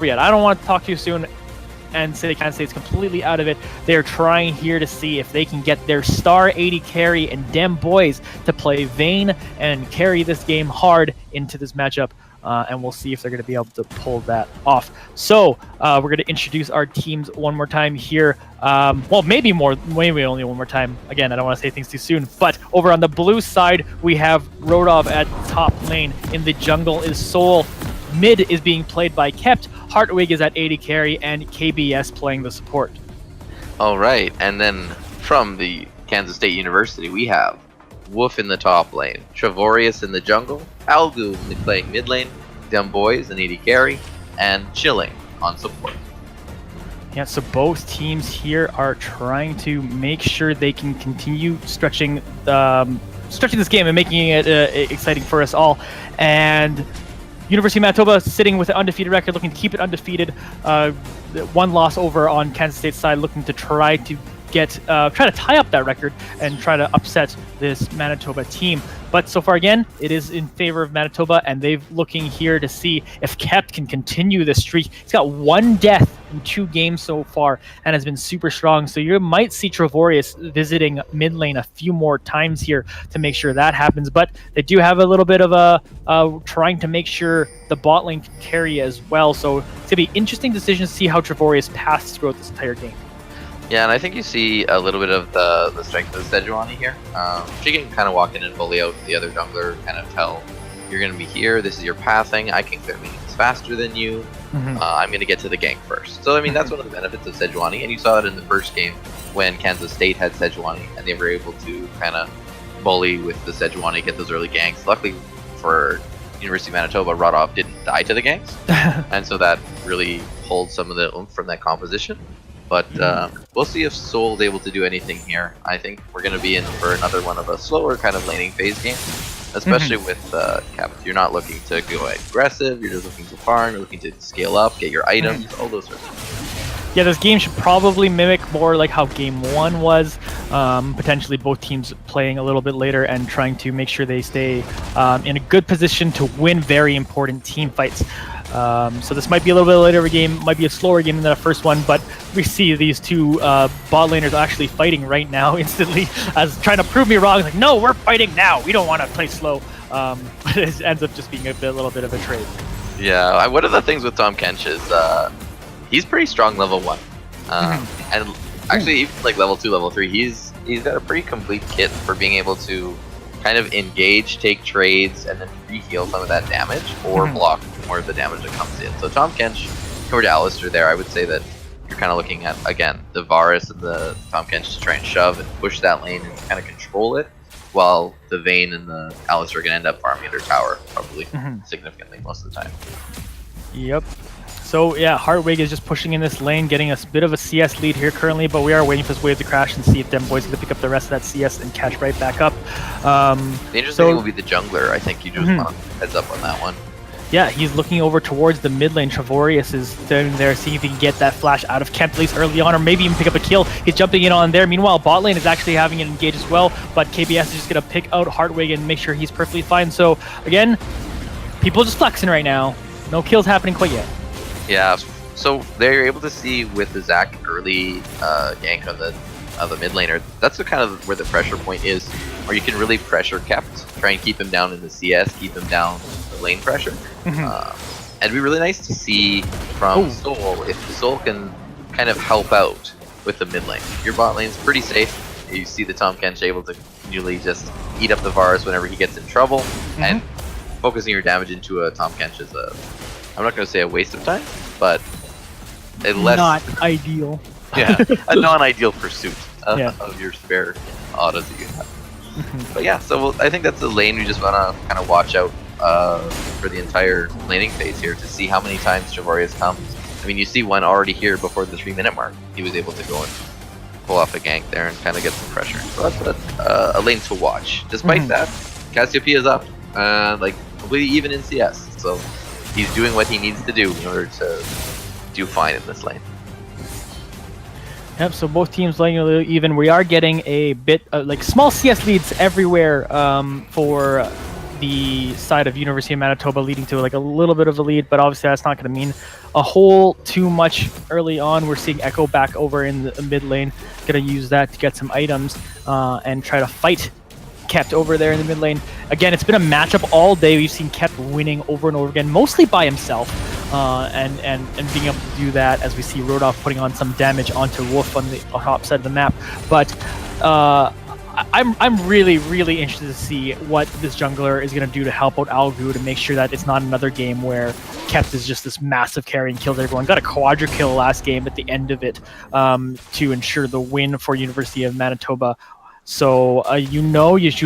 yet. I don't want to talk too soon and say Kansas State's completely out of it. They're trying here to see if they can get their star 80 carry and dem boys to play Vayne and carry this game hard into this matchup. And we'll see if they're going to be able to pull that off. So we're going to introduce our teams one more time here. Well, maybe only one more time. Again, I don't want to say things too soon. But over on the blue side, we have Rodov at top lane. In the jungle is Soul. Mid is being played by Kept. Hartwig is at 80 carry, and KBS playing the support. All right, and then from the Kansas State University, we have Wolf in the top lane, Travorius in the jungle, Algu playing mid lane, Dem Boys and 80 carry, and Chilling on support. Yeah, so both teams here are trying to make sure they can continue stretching this game and making it exciting for us all. And University of Manitoba sitting with an undefeated record, looking to keep it undefeated. One loss over on Kansas State's side, looking to try to tie up that record and try to upset this Manitoba team. But so far, again, it is in favor of Manitoba, and they're looking here to see if Kept can continue this streak. He's got 1 death in 2 games so far and has been super strong. So you might see Travorius visiting mid lane a few more times here to make sure that happens. But they do have a little bit of a trying to make sure the bot lane can carry as well. So it's going to be interesting decision to see how Travorius passes throughout this entire game. Yeah, and I think you see a little bit of the strength of Sejuani here. She can kind of walk in and bully out the other jungler, kind of tell, you're going to be here, this is your pathing, I can clear minions faster than you, I'm going to get to the gank first. So, I mean, that's one of the benefits of Sejuani, and you saw it in the first game when Kansas State had Sejuani, and they were able to kind of bully with the Sejuani, get those early ganks. Luckily for University of Manitoba, Rodov didn't die to the ganks, and so that really pulled some of the oomph from that composition. But we'll see if Soul is able to do anything here. I think we're going to be in for another one of a slower kind of laning phase game, especially with Cap. You're not looking to go aggressive, you're just looking to farm, you're looking to scale up, get your items, all those sorts of things. Yeah, this game should probably mimic more like how Game 1 was, potentially both teams playing a little bit later and trying to make sure they stay in a good position to win very important team fights. So this might be a little bit later of a game, might be a slower game than the first one, but we see these two bot laners actually fighting right now instantly, as trying to prove me wrong. Like, no, we're fighting now. We don't want to play slow. But it ends up just being a little bit of a trade. Yeah, one of the things with Tom Kench is he's pretty strong level 1. And actually, even like level 2, level 3, he's got a pretty complete kit for being able to kind of engage, take trades, and then re-heal some of that damage or block more of the damage that comes in. So Tom Kench compared to Alistair there, I would say that you're kind of looking at, again, the Varus and the Tom Kench to try and shove and push that lane and kind of control it, while the Vayne and the Alistair are going to end up farming their tower, probably significantly most of the time. Yep. So yeah, Hartwig is just pushing in this lane, getting a bit of a CS lead here currently, but we are waiting for this wave to crash and see if Dem Boys going to pick up the rest of that CS and catch right back up. The interesting thing will be the jungler. I think you just want heads up on that one. Yeah, he's looking over towards the mid lane. Travorius is down there, seeing if he can get that flash out of Kemp at least early on, or maybe even pick up a kill. He's jumping in on there. Meanwhile, bot lane is actually having it engage as well, but KBS is just going to pick out Hartwig and make sure he's perfectly fine. So again, people just flexing right now. No kills happening quite yet. Yeah, so they're able to see with the Zac early gank of the mid laner. That's kind of where the pressure point is, where you can really pressure Kept, try and keep him down in the CS, keep him down the lane pressure. And it'd be really nice to see from Soul if Soul can kind of help out with the mid lane. Your bot lane's pretty safe. You see the Tom Kench able to continually just eat up the Varus whenever he gets in trouble, and focusing your damage into a Tom Kench is I'm not going to say a waste of time, but a less... Not ideal. Yeah, a non-ideal pursuit of your spare autos that you have. But yeah, so I think that's the lane we just want to kind of watch out for the entire laning phase here to see how many times Travorius comes. I mean, you see one already here before the 3-minute mark. He was able to go and pull off a gank there and kind of get some pressure. So that's a lane to watch. Despite that, Cassiopeia is up, like completely even in CS. So he's doing what he needs to do in order to do fine in this lane. Yep, so both teams laying a little even. We are getting a bit like small CS leads everywhere for the side of University of Manitoba, leading to like a little bit of a lead, but obviously that's not going to mean a whole too much early on. We're seeing Echo back over in the mid lane, going to use that to get some items and try to fight Kept over there in the mid lane. Again, it's been a matchup all day. We've seen Kept winning over and over again, mostly by himself, and being able to do that as we see Rodolph putting on some damage onto Wolf on the top side of the map. But I'm really, really interested to see what this jungler is going to do to help out Algu to make sure that it's not another game where Kept is just this massive carry and kills everyone. Got a quadra kill last game at the end of it to ensure the win for University of Manitoba. So you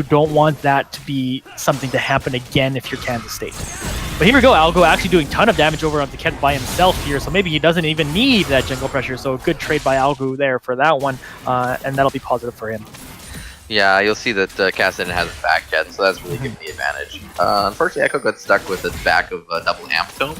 don't want that to be something to happen again if you're Kansas State. But here we go, Algo actually doing a ton of damage over onto Kent by himself here, so maybe he doesn't even need that jungle pressure, so a good trade by Algo there for that one, and that'll be positive for him. Yeah, you'll see that Cassidy hasn't back yet, so that's really giving the advantage. Unfortunately, Echo got stuck with the back of a double amp tome,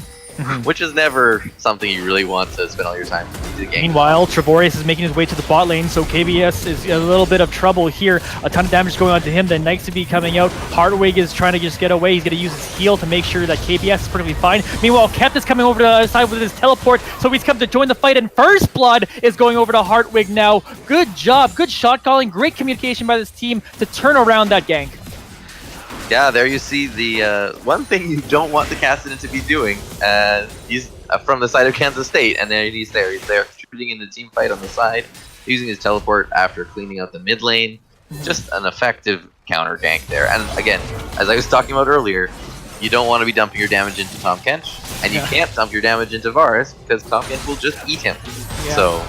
which is never something you really want to spend all your time into the game. Meanwhile, Treborius is making his way to the bot lane, so KBS is a little bit of trouble here. A ton of damage going on to him. The Knights to be coming out. Hardwig is trying to just get away. He's going to use his heal to make sure that KBS is perfectly fine. Meanwhile, Kept is coming over to the other side with his teleport, so he's come to join the fight, and First Blood is going over to Hardwig now. Good job, good shot calling, great communication by this team to turn around that gank. Yeah, there you see the one thing you don't want the Cassidy to be doing. He's from the side of Kansas State, and then he's there. He's there contributing in the team fight on the side, using his teleport after cleaning out the mid lane. Just an effective counter gank there. And again, as I was talking about earlier, you don't want to be dumping your damage into Tom Kench, and you can't dump your damage into Varus because Tom Kench will just eat him. Yeah. So,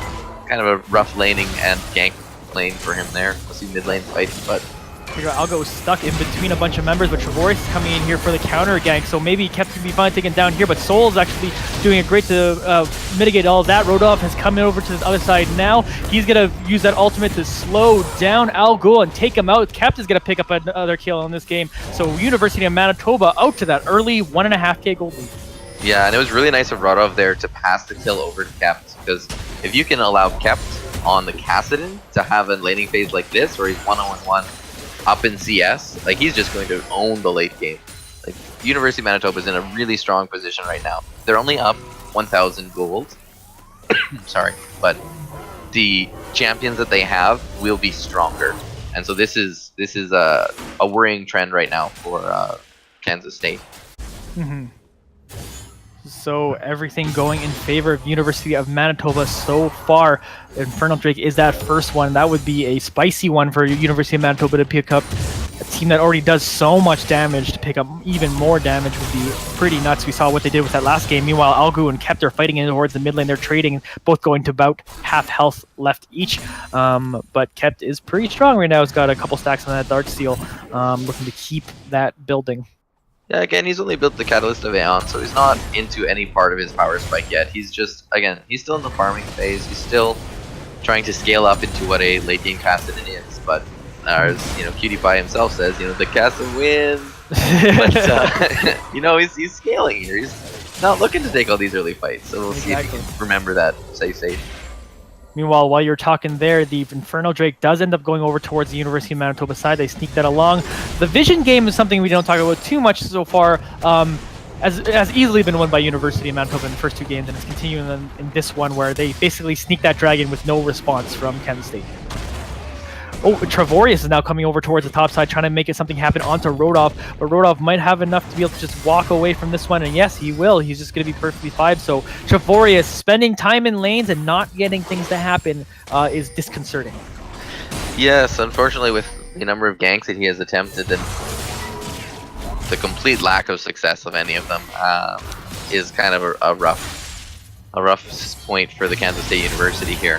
kind of a rough laning and gank lane for him there. We'll see mid lane fighting, but Algo is stuck in between a bunch of members, but Treborius is coming in here for the counter gank, so maybe Kept can be fine taken down here, but Soul is actually doing a great to mitigate all of that. Rodolph has come over to the other side now. He's going to use that ultimate to slow down Algo and take him out. Kept is going to pick up another kill in this game, so University of Manitoba out to that early 1.5k gold lead. Yeah, and it was really nice of Rodolph there to pass the kill over to Kept, because if you can allow Kept on the Kassadin to have a laning phase like this, where he's 1-on-1 up in CS, like he's just going to own the late game. Like University of Manitoba is in a really strong position right now. They're only up 1,000 gold. Sorry, but the champions that they have will be stronger, and so this is a worrying trend right now for Kansas State. So everything going in favor of University of Manitoba so far. Infernal Drake is that first one. That would be a spicy one for University of Manitoba to pick up. A team that already does so much damage, to pick up even more damage would be pretty nuts. We saw what they did with that last game. Meanwhile, Algu and Kept are fighting in towards the mid lane. They're trading, both going to about half health left each. But Kept is pretty strong right now. He's got a couple stacks on that Darksteel, looking to keep that building. Yeah, again, he's only built the Catalyst of Aeon, so he's not into any part of his power spike yet. He's just, again, he's still in the farming phase. He's still trying to scale up into what a late game Kassadin is. But as Cutie Pie himself says, the Kassadin wins. But he's scaling here. He's not looking to take all these early fights. So we'll see if he can remember that. Stay safe. Meanwhile, while you're talking there, the Infernal Drake does end up going over towards the University of Manitoba side. They sneak that along. The Vision game is something we don't talk about too much so far. Has easily been won by University of Manitoba in the first two games, and it's continuing in this one where they basically sneak that dragon with no response from Kansas State. Oh, Treborius is now coming over towards the top side, trying to make something happen onto Rodolph, but Rodolph might have enough to be able to just walk away from this one, and yes, he will. He's just going to be perfectly fine. So Treborius spending time in lanes and not getting things to happen is disconcerting. Yes, unfortunately, with the number of ganks that he has attempted and the complete lack of success of any of them is kind of a rough point for the Kansas State University here.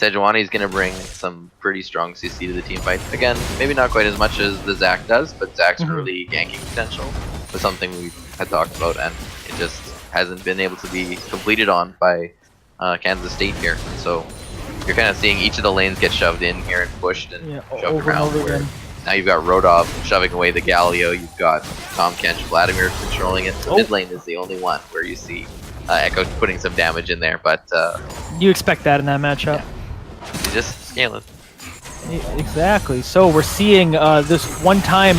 Sejuani is going to bring some pretty strong CC to the team fight. Again, maybe not quite as much as the Zac does, but Zac's early ganking potential was something we had talked about, and it just hasn't been able to be completed on by Kansas State here. So you're kind of seeing each of the lanes get shoved in here and pushed and shoved around. Now you've got Rodolph shoving away the Galio, you've got Tom Kench, Vladimir controlling it. The mid lane is the only one where you see Echo putting some damage in there, but you expect that in that matchup. Yeah. He's just scaling. Exactly. So we're seeing this one-time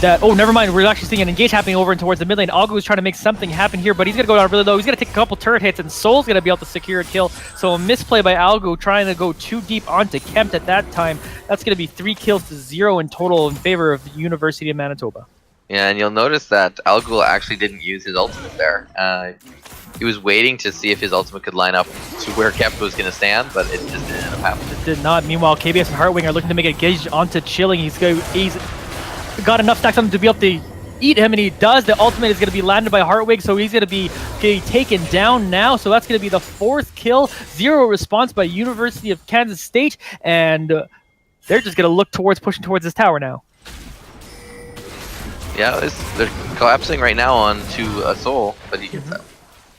that. Oh, never mind. We're actually seeing an engage happening over and towards the mid lane. Algo is trying to make something happen here, but he's gonna go down really low. He's gonna take a couple turret hits, and Soul's gonna be able to secure a kill. So a misplay by Algo trying to go too deep onto Kempt at that time. That's gonna be 3 kills to 0 in total in favor of the University of Manitoba. Yeah, and you'll notice that Algul actually didn't use his ultimate there. He was waiting to see if his ultimate could line up to where Kempt was going to stand, but it just didn't end up happening. It did not. Meanwhile, KBS and Heartwing are looking to make a gauge onto Chilling. He's got enough stacks on him to be able to eat him, and he does. The ultimate is going to be landed by Heartwig, so he's going to be taken down now. So that's going to be the 4th kill. 0 response by University of Kansas State, and they're just going to look towards pushing towards this tower now. Yeah, they're collapsing right now onto a Soul, but he gets out.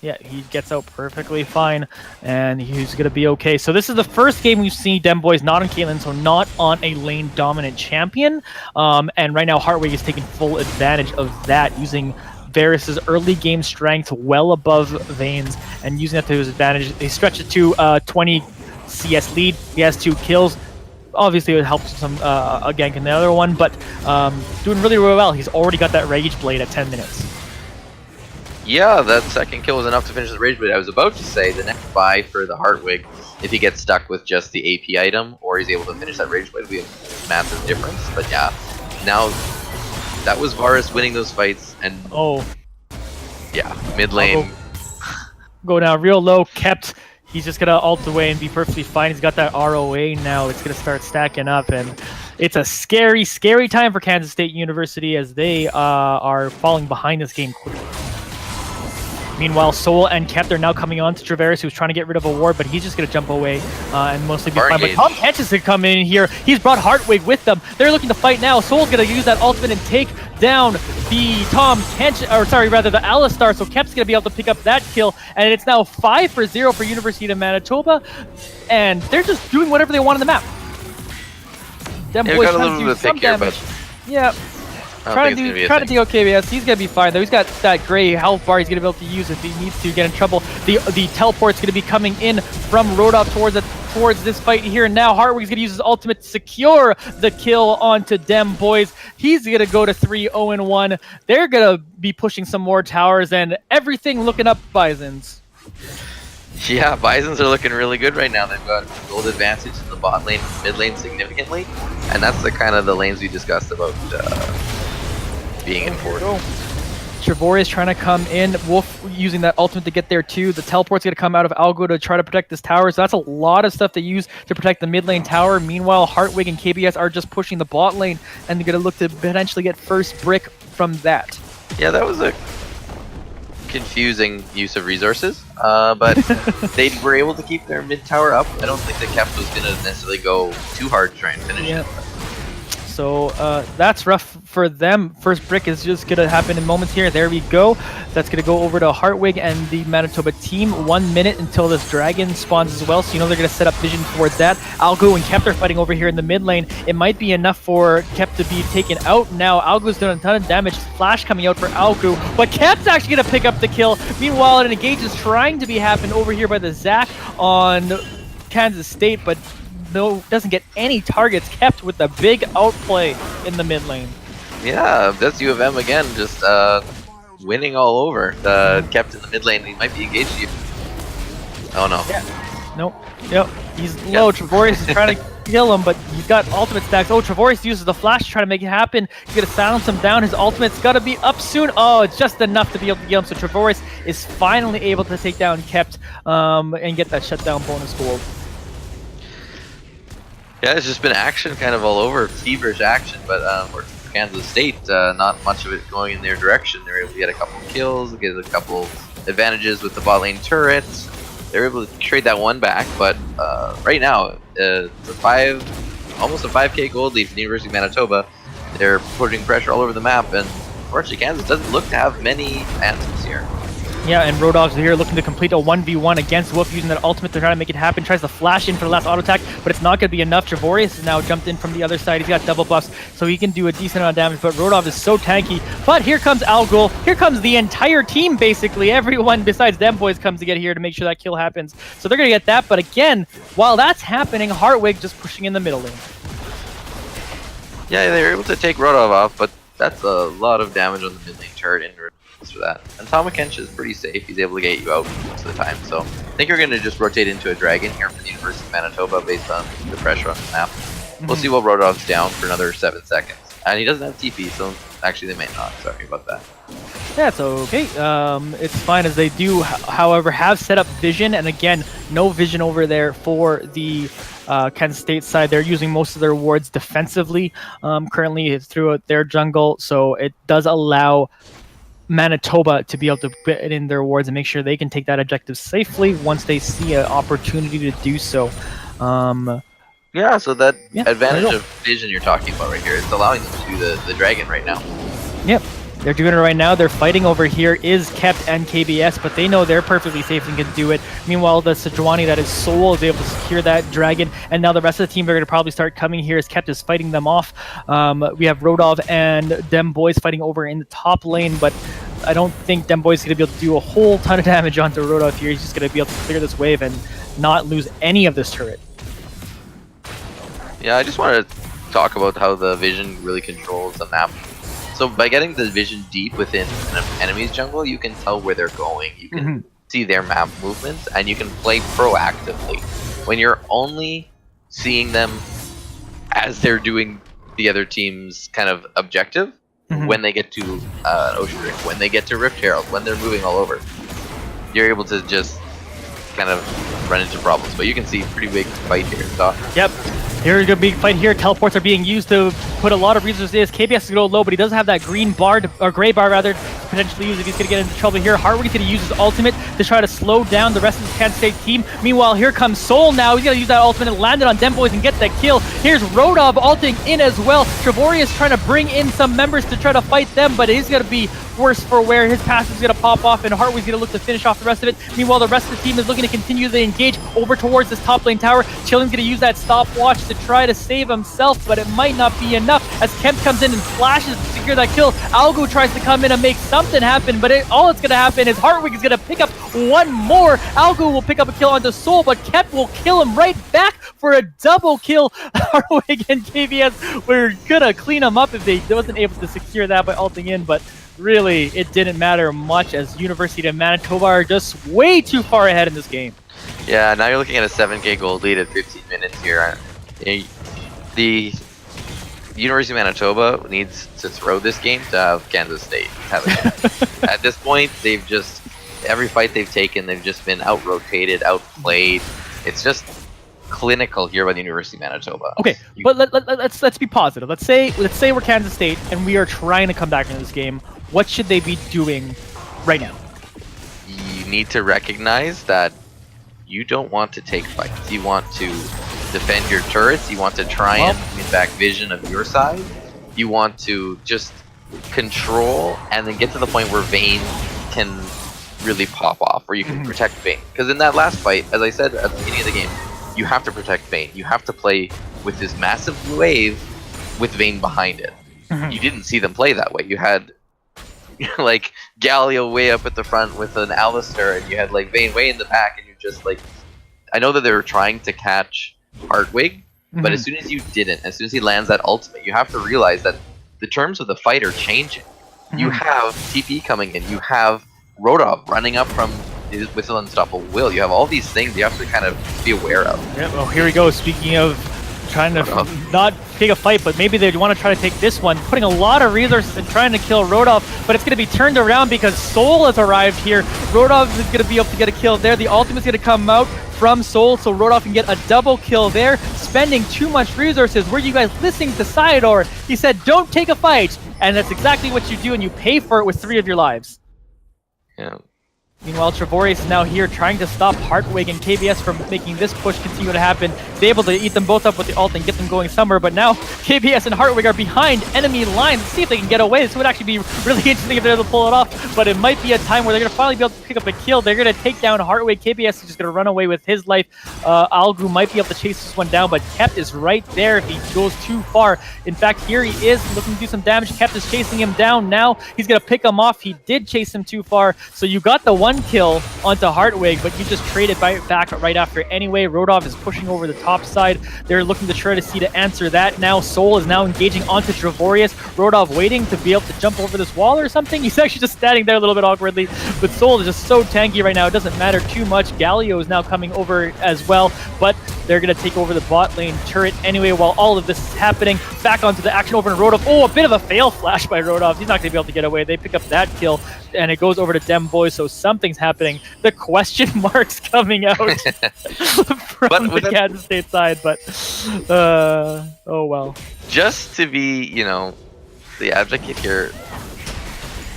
Yeah, he gets out perfectly fine, and he's going to be okay. So this is the first game we've seen Dem Boys not on Caitlyn, so not on a lane-dominant champion. And right now, Heartwig is taking full advantage of that, using Varus's early game strength well above Vayne's, and using that to his advantage. They stretch it to 20 CS lead. He has 2 kills. Obviously, it helps some a gank in the other one, but doing really, really well. He's already got that Rage Blade at 10 minutes. Yeah, that 2nd kill was enough to finish the Rage Blade. I was about to say the next buy for the Heartwig, if he gets stuck with just the AP item, or he's able to finish that Rage Blade, would be a massive difference. But yeah, now that was Varus winning those fights, and yeah, mid lane. Go down real low, kept. He's just gonna ult away and be perfectly fine. He's got that ROA now. It's gonna start stacking up, and it's a scary, scary time for Kansas State University as they are falling behind this game quickly. Meanwhile, Soul and Kempt are now coming on to Traveris, who's trying to get rid of a ward, but he's just going to jump away and mostly be fine. But Tom Kench is going to come in here. He's brought Heartwig with them. They're looking to fight now. Soul's going to use that ultimate and take down the the Alistar. So Kempt's going to be able to pick up that kill, and it's now 5-0 for University of Manitoba, and they're just doing whatever they want on the map. Them boys trying to do some damage. Yeah. Trying to deal KBS. He's gonna be fine though. He's got that gray health bar he's gonna be able to use if he needs to get in trouble. The teleport's gonna be coming in from Rodolph towards this fight here. And now Heartwig's gonna use his ultimate to secure the kill onto Dem Boys. He's gonna go to 3-0-1. They're gonna be pushing some more towers and everything looking up Bisons. Yeah, Bisons are looking really good right now. They've got gold advantage in the bot lane, mid lane significantly, and that's the kind of the lanes we discussed about being important. Trevor is trying to come in. Wolf using that ultimate to get there too. The teleport's going to come out of Algo to try to protect this tower. So that's a lot of stuff to use to protect the mid lane tower. Meanwhile, Heartwig and KBS are just pushing the bot lane, and they're going to look to potentially get first brick from that. Yeah, that was a confusing use of resources, but they were able to keep their mid tower up. I don't think that Kempt was going to necessarily go too hard to try and finish it. So that's rough for them. First brick is just going to happen in moments here. There we go. That's going to go over to Heartwig and the Manitoba team. 1 minute until this dragon spawns as well. So you know they're going to set up vision towards that. Algo and Kempt are fighting over here in the mid lane. It might be enough for Kempt to be taken out now. Algo's done a ton of damage. Flash coming out for Algo. But Kempt's actually going to pick up the kill. Meanwhile, an engage is trying to be happened over here by the Zac on Kansas State, but no, doesn't get any targets. Kept with the big outplay in the mid lane. Yeah, that's U of M again, just winning all over. Kept in the mid lane, he might be engaged you. Oh no. Yeah. Nope. Yep. He's low. Trevoris is trying to kill him, but he's got ultimate stacks. Oh, Trevoris uses the flash to try to make it happen. He's gonna silence him down. His ultimate's gotta be up soon. Oh, it's just enough to be able to get him. So Trevoris is finally able to take down Kept and get that shutdown bonus gold. Yeah, it's just been action kind of all over, feverish action, but for Kansas State, not much of it going in their direction. They're able to get a couple kills, get a couple advantages with the bot lane turret. They're able to trade that one back, but right now, it's almost a 5k gold lead for the University of Manitoba. They're putting pressure all over the map, and unfortunately Kansas doesn't look to have many answers here. Yeah, and Rodolph's here looking to complete a 1v1 against Wolf using that ultimate to try to make it happen. Tries to flash in for the last auto attack, but it's not going to be enough. Trevorius has now jumped in from the other side. He's got double buffs, so he can do a decent amount of damage, but Rodolph is so tanky. But here comes Algol. Here comes the entire team, basically. Everyone besides them boys comes to get here to make sure that kill happens. So they're going to get that, but again, while that's happening, Heartwig just pushing in the middle lane. Yeah, they were able to take Rodolph off, but That's a lot of damage on the mid lane turret in response for that. And Tomakench is pretty safe. He's able to get you out most of the time. So I think we're going to just rotate into a dragon here for the University of Manitoba based on the pressure on the map. We'll see what Rodov's down for another 7 seconds. And he doesn't have TP, so actually they may not. Sorry about that. That's okay. It's fine as they do, however, have set up vision. And again, no vision over there for the Kansas State side. They're using most of their wards defensively currently throughout their jungle. So it does allow Manitoba to be able to put in their wards and make sure they can take that objective safely once they see an opportunity to do so. Yeah, so that Yeah, advantage of vision you're talking about right here, it's allowing them to do the dragon right now. Yep, they're doing it right now. They're fighting over here is Kept and KBS, but they know they're perfectly safe and can do it. Meanwhile, the Sejuani that is Soul is able to secure that dragon, and now the rest of the team are going to probably start coming here as Kept is fighting them off. We have Rodov and Dem Boys fighting over in the top lane, but I don't think Dem Boys is going to be able to do a whole ton of damage onto Rodov here. He's just going to be able to clear this wave and not lose any of this turret. Yeah, I just want to talk about how the vision really controls the map. So by getting the vision deep within an enemy's jungle, you can tell where they're going. You can see their map movements, and you can play proactively. When you're only seeing them as they're doing the other team's kind of objective, when they get to Ocean Rift, when they get to Rift Herald, when they're moving all over, you're able to just kind of run into problems. But you can see pretty big fight here. So. Yep. Here's a big fight here. Teleports are being used to put a lot of resources in. KBS is going to go low, but he doesn't have that green bar, or gray bar rather, to potentially use if he's going to get into trouble here. Hartwig's going to use his ultimate to try to slow down the rest of the Kansas State team. Meanwhile, here comes Soul now. He's going to use that ultimate and land it on Dem Boys and get that kill. Here's Rodov ulting in as well. Trevorius trying to bring in some members to try to fight them, but it is going to be worse for wear. His passive is going to pop off, and Hartwig's going to look to finish off the rest of it. Meanwhile, the rest of the team is looking to continue to engage over towards this top lane tower. Chillin's going to use that stopwatch to try to save himself, but it might not be enough as Kemp comes in and flashes to secure that kill. Algo tries to come in and make something happen, but all that's going to happen is Hartwig is going to pick up one more. Algo will pick up a kill onto Soul, but Kemp will kill him right back for a double kill. Hartwig and KVS were going to clean him up if they wasn't able to secure that by ulting in, but really, it didn't matter much as University of Manitoba are just way too far ahead in this game. Yeah, now you're looking at a 7k gold lead at 15 minutes here. The University of Manitoba needs to throw this game to have Kansas State have it. At this point, they've just, every fight they've taken, they've just been out-rotated, outplayed. It's just clinical here by the University of Manitoba. Okay, but let's be positive. Let's say we're Kansas State and we are trying to come back into this game. What should they be doing right now? You need to recognize that you don't want to take fights. You want to defend your turrets. You want to try and win back vision of your side. You want to just control and then get to the point where Vayne can really pop off, or you can protect Vayne. Because in that last fight, as I said at the beginning of the game, you have to protect Vayne. You have to play with this massive wave with Vayne behind it. You didn't see them play that way. You had like Galio way up at the front with an Alistair, and you had like Vayne way in the back, and you're just like, I know that they were trying to catch Hartwig, but as soon as you didn't, as soon as he lands that ultimate, you have to realize that the terms of the fight are changing. You have TP coming in, you have Rodov running up from with an unstoppable will. You have all these things you have to kind of be aware of. Yeah, well, here we go. Speaking of trying to not take a fight, but maybe they want to try to take this one, putting a lot of resources in trying to kill Rodov, but it's going to be turned around because Soul has arrived here. Rodov is going to be able to get a kill there. The ultimate's going to come out from Soul, so Rodov can get a double kill there, spending too much resources. Were you guys listening to Sayador? He said, don't take a fight, and that's exactly what you do, and you pay for it with 3 of your lives. Yeah. Meanwhile, Trevorius is now here trying to stop Hartwig and KBS from making this push continue to happen. He's able to eat them both up with the ult and get them going somewhere, but now KBS and Hartwig are behind enemy lines. Let's see if they can get away. This would actually be really interesting if they're able to pull it off, but it might be a time where they're going to finally be able to pick up a kill. They're going to take down Hartwig. KBS is just going to run away with his life. Algu might be able to chase this one down, but Kept is right there if he goes too far. In fact, here he is looking to do some damage. Kept is chasing him down now. He's going to pick him off. He did chase him too far, so you got the one one kill onto Hartwig, but you just traded back right after anyway. Rodov is pushing over the top side. They're looking to try to see to answer that now. Soul is now engaging onto Dravorius. Rodov waiting to be able to jump over this wall or something. He's actually just standing there a little bit awkwardly, but Soul is just so tanky right now. It doesn't matter too much. Galio is now coming over as well, but they're going to take over the bot lane turret anyway while all of this is happening. Back onto the action over to Rodov. Oh, a bit of a fail flash by Rodov. He's not going to be able to get away. They pick up that kill, and it goes over to Dem Boys, so something's happening. The question marks coming out from the Kansas State side, but oh well. Just to be, the advocate here,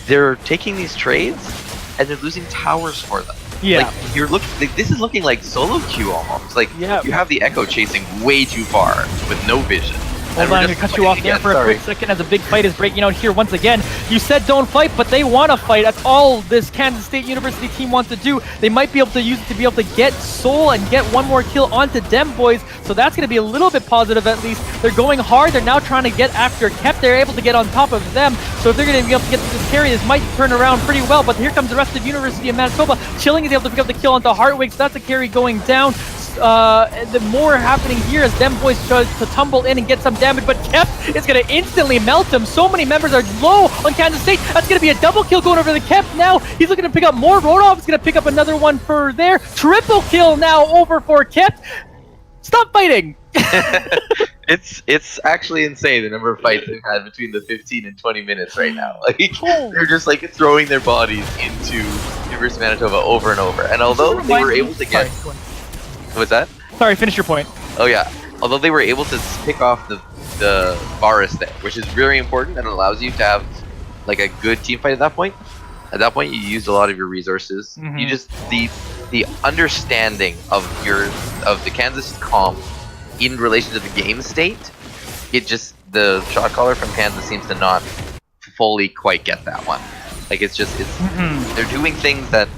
they're taking these trades and they're losing towers for them. Yeah. This is looking like solo queue almost. Like, you have the Echo chasing way too far with no vision. Hold on, I'm going to cut you off there for a quick second as a big fight is breaking out here once again. You said don't fight, but they want to fight. That's all this Kansas State University team wants to do. They might be able to use it to be able to get Soul and get one more kill onto Dem Boys, so that's going to be a little bit positive at least. They're going hard. They're now trying to get after Kep. They're able to get on top of them, so if they're going to be able to get this carry, this might turn around pretty well, but here comes the rest of University of Manitoba. Chilling is able to pick up the kill onto Hartwig, so that's a carry going down. The more happening here as Dem Boys tries to tumble in and get some damage, but Kep is going to instantly melt him. So many members are low on Kansas State. That's going to be a double kill going over the Kep now. He's looking to pick up more. Rodov is going to pick up another one for there. Triple kill now over for Kep. Stop fighting! It's actually insane the number of fights they've had between the 15 and 20 minutes right now. Like, they're just like throwing their bodies into University of Manitoba over and over. And although they were able to get... What's that? Sorry, finish your point. Oh yeah. Although they were able to pick off the Varus there, which is very important and allows you to have like a good team fight at that point. At that point, you used a lot of your resources. Mm-hmm. You just the understanding of the Kansas comp in relation to the game state. The shot caller from Kansas seems to not fully quite get that one. Like they're doing things that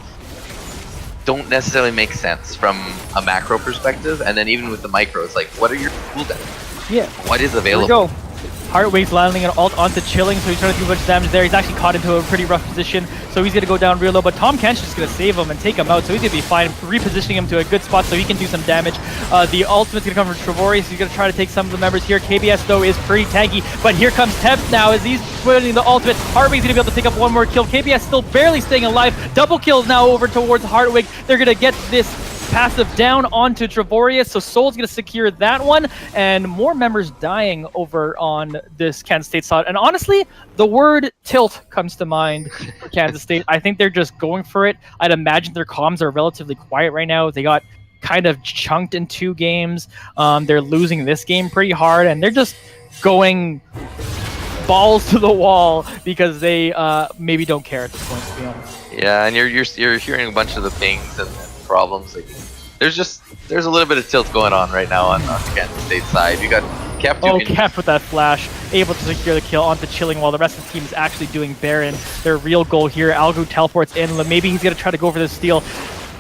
don't necessarily make sense from a macro perspective, and then even with the micro, it's like, what are your cooldowns? Yeah. What is available? Here we go. Heartwig's landing an ult onto Chilling, so he's trying to do a bunch of damage there. He's actually caught into a pretty rough position, so he's going to go down real low, but Tom Kent's just going to save him and take him out, so he's going to be fine, repositioning him to a good spot so he can do some damage. The ultimate's going to come from Trevorius. He's going to try to take some of the members here. KBS, though, is pretty tanky, but here comes Teb now as he's putting the ultimate. Hartwig's going to be able to pick up one more kill. KBS still barely staying alive. Double kills now over towards Hartwig. They're going to get this passive down onto Trevorius, so Soul's going to secure that one, and more members dying over on this Kansas State side. And honestly, the word tilt comes to mind for Kansas State. I think they're just going for it. I'd imagine their comms are relatively quiet right now. They got kind of chunked in 2 games. They're losing this game pretty hard, and they're just going balls to the wall because they maybe don't care at this point, to be honest. Yeah, and you're hearing a bunch of the pings and problems. Like, there's a little bit of tilt going on right now on the Kansas State side. You got Kep. Kep with that flash, able to secure the kill onto Chilling while the rest of the team is actually doing Baron. Their real goal here. Algu teleports in. Maybe he's gonna try to go for the steal.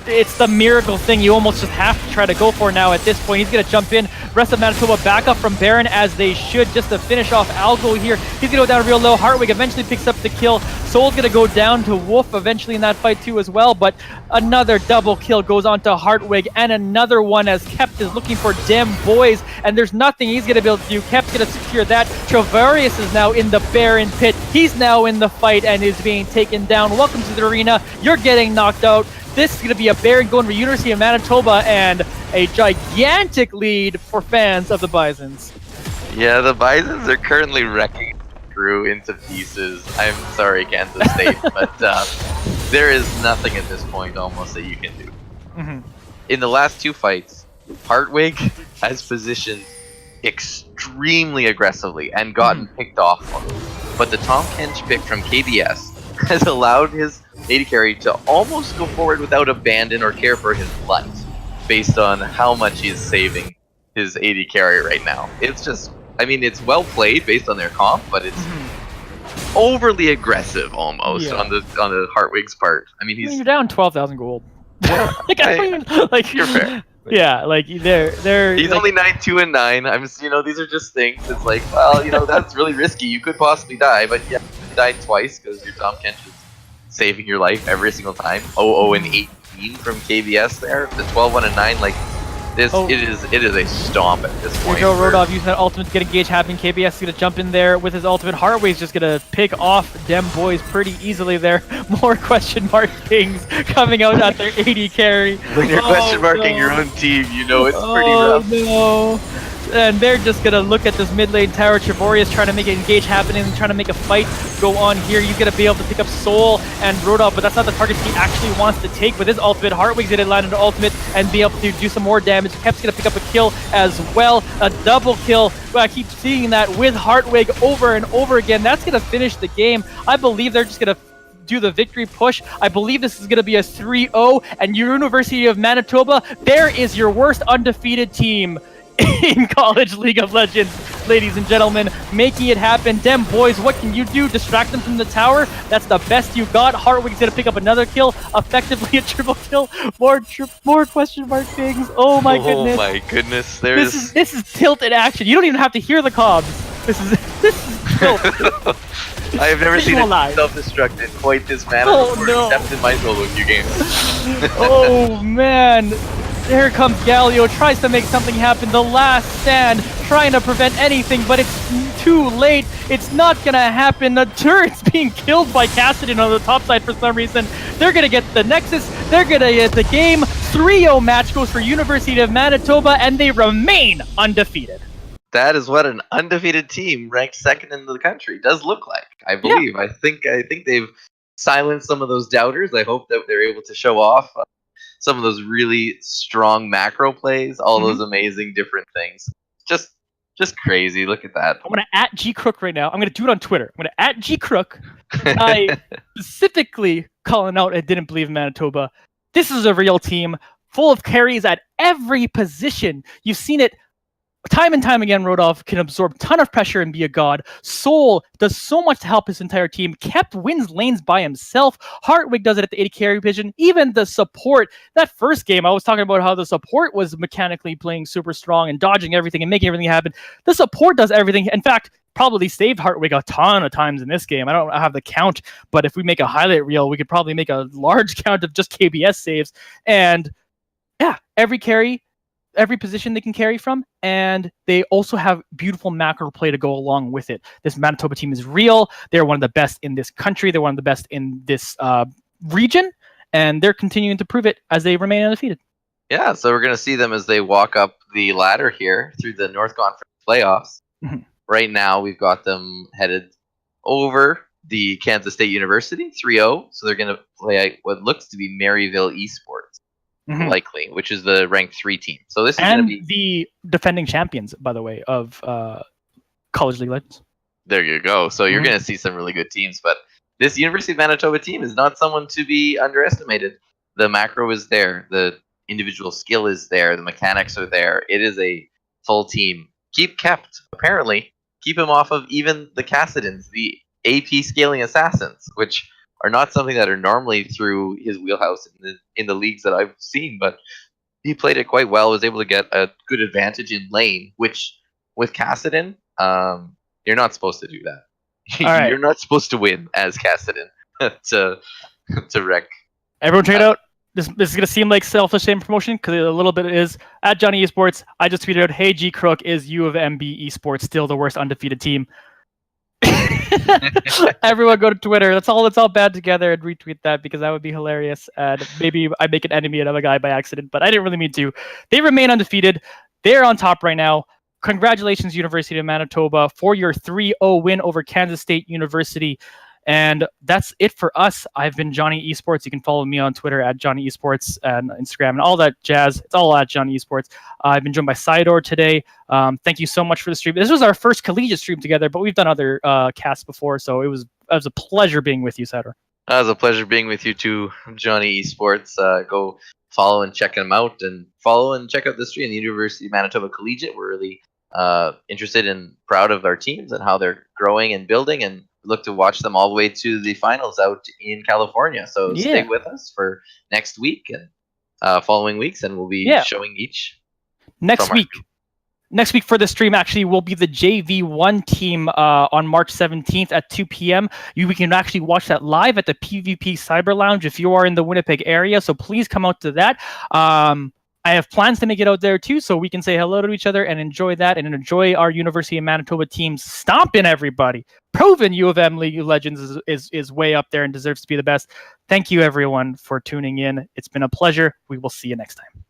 It's the miracle thing you almost just have to try to go for now at this point. He's going to jump in. Rest of Manitoba back up from Baron as they should just to finish off Algo here. He's going to go down real low. Hartwig eventually picks up the kill. Soul's going to go down to Wolf eventually in that fight too as well, but another double kill goes on to Hartwig and another one as Kep is looking for Dem Boys, and there's nothing he's going to be able to do. Kep's going to secure that. Travarius is now in the Baron pit. He's now in the fight and is being taken down. Welcome to the arena. You're getting knocked out. This is going to be a Baron going for University of Manitoba and a gigantic lead for fans of the Bisons. Yeah, the Bisons are currently wrecking Drew into pieces. I'm sorry, Kansas State, but there is nothing at this point almost that you can do. Mm-hmm. In the last 2 fights, Hartwig has positioned extremely aggressively and gotten picked off on them. But the Tom Kench pick from KBS has allowed his AD carry to almost go forward without abandon or care for his life, based on how much he's saving his AD carry right now. It's just, I mean, it's well played based on their comp, but it's overly aggressive almost on the Hartwig's part. I mean, you're down 12,000 gold. like you're fair. Yeah, like they're. He's like, only 9-2 and 9. I'm just, these are just things. It's like, well, that's really risky. You could possibly die, but yeah, you died twice because your Tom Kench is saving your life every single time. 0-0-18 from KBS there. The 12-1-9, like this, it is a stomp at this point. Here we go, Rodolph using that ultimate to get engaged happening. KBS is going to jump in there with his ultimate. Heartway's just going to pick off dem boys pretty easily there. More question mark things coming out at their 80 carry. When you're question marking your own team, you know it's pretty rough. No. And they're just going to look at this mid lane tower. Trevorius trying to make it engage happening, trying to make a fight go on here. He's going to be able to pick up Soul and Rodolph, but that's not the target he actually wants to take with his ultimate. Heartwig's going to land an ultimate and be able to do some more damage. Kep's going to pick up a kill as well. A double kill. I keep seeing that with Heartwig over and over again. That's going to finish the game. I believe they're just going to do the victory push. I believe this is going to be a 3-0, and University of Manitoba, there is your worst undefeated team in College League of Legends, ladies and gentlemen, making it happen. Dem boys, what can you do? Distract them from the tower? That's the best you got. Heartwig's gonna pick up another kill, effectively a triple kill. More question mark things. Oh my goodness. Oh my goodness. This is tilt in action. You don't even have to hear the cobs. This is tilt. I have never seen it self-destruct in quite this manner before, except in my solo queue games. Oh man. Here comes Galio, tries to make something happen. The last stand, trying to prevent anything, but it's too late. It's not gonna happen. The turret's being killed by Cassidy on the top side for some reason. They're gonna get the Nexus. They're gonna get the game. 3-0 match goes for University of Manitoba, and they remain undefeated. That is what an undefeated team ranked second in the country does look like. I believe. Yeah. I think they've silenced some of those doubters. I hope that they're able to show off some of those really strong macro plays, all those amazing different things. Just crazy. Look at that. I'm gonna @ G-Crook right now. I'm gonna do it on Twitter. I'm gonna @ G-Crook. I specifically calling out I didn't believe in Manitoba. This is a real team full of carries at every position. You've seen it time and time again. Rodolph can absorb a ton of pressure and be a god. Soul does so much to help his entire team. Kep wins lanes by himself. Heartwig does it at the 80 carry position. Even the support, that first game, I was talking about how the support was mechanically playing super strong and dodging everything and making everything happen. The support does everything. In fact, probably saved Heartwig a ton of times in this game. I don't have the count, but if we make a highlight reel, we could probably make a large count of just KBS saves. And yeah, every carry, every position they can carry from, and they also have beautiful macro play to go along with it. This Manitoba team is real. They're one of the best in this country. They're one of the best in this region, and they're continuing to prove it as they remain undefeated. Yeah, so we're going to see them as they walk up the ladder here through the North Conference playoffs. Right now, we've got them headed over the Kansas State University, 3-0. So they're going to play what looks to be Maryville Esports. Likely, which is the ranked 3 team. So this is going to be the defending champions, by the way, of College League Legends. There you go. So you're going to see some really good teams, but this University of Manitoba team is not someone to be underestimated. The macro is there, the individual skill is there, the mechanics are there. It is a full team. Keep him off of even the Cassidans, the AP scaling assassins, which are not something that are normally through his wheelhouse in the leagues that I've seen, but he played it quite well, was able to get a good advantage in lane, which with Cassidon, you're not supposed to do that. You're not supposed to win as Cassidon to wreck. Everyone check it out. This is going to seem like selfish same promotion because a little bit is. At Johnny Esports, I just tweeted out, hey, G-Crook, is U of MB Esports still the worst undefeated team? Everyone go to Twitter. Let's all band together and retweet that because that would be hilarious. And maybe I make an enemy out of a guy by accident, but I didn't really mean to. They remain undefeated. They're on top right now. Congratulations, University of Manitoba, for your 3-0 win over Kansas State University. And that's it for us. I've been Johnny Esports. You can follow me on Twitter at Johnny Esports and Instagram and all that jazz. It's all at Johnny Esports. I've been joined by Sidor today. Thank you so much for the stream. This was our first collegiate stream together, but we've done other casts before, so it was a pleasure being with you, Sidor. It was a pleasure being with you too, Johnny Esports. Go follow and check them out, and follow and check out the stream. The University of Manitoba Collegiate. We're really interested and proud of our teams and how they're growing and building, and look to watch them all the way to the finals out in California. So stay with us for next week and following weeks, and we'll be showing each next week. Next week for the stream actually will be the JV1 team on March 17th at 2 p.m. We can actually watch that live at the PvP Cyber Lounge if you are in the Winnipeg area. So please come out to that. I have plans to make it out there too, so we can say hello to each other and enjoy that and enjoy our University of Manitoba teams stomping everybody. Proven U of M League of Legends is way up there and deserves to be the best. Thank you everyone for tuning in. It's been a pleasure. We will see you next time.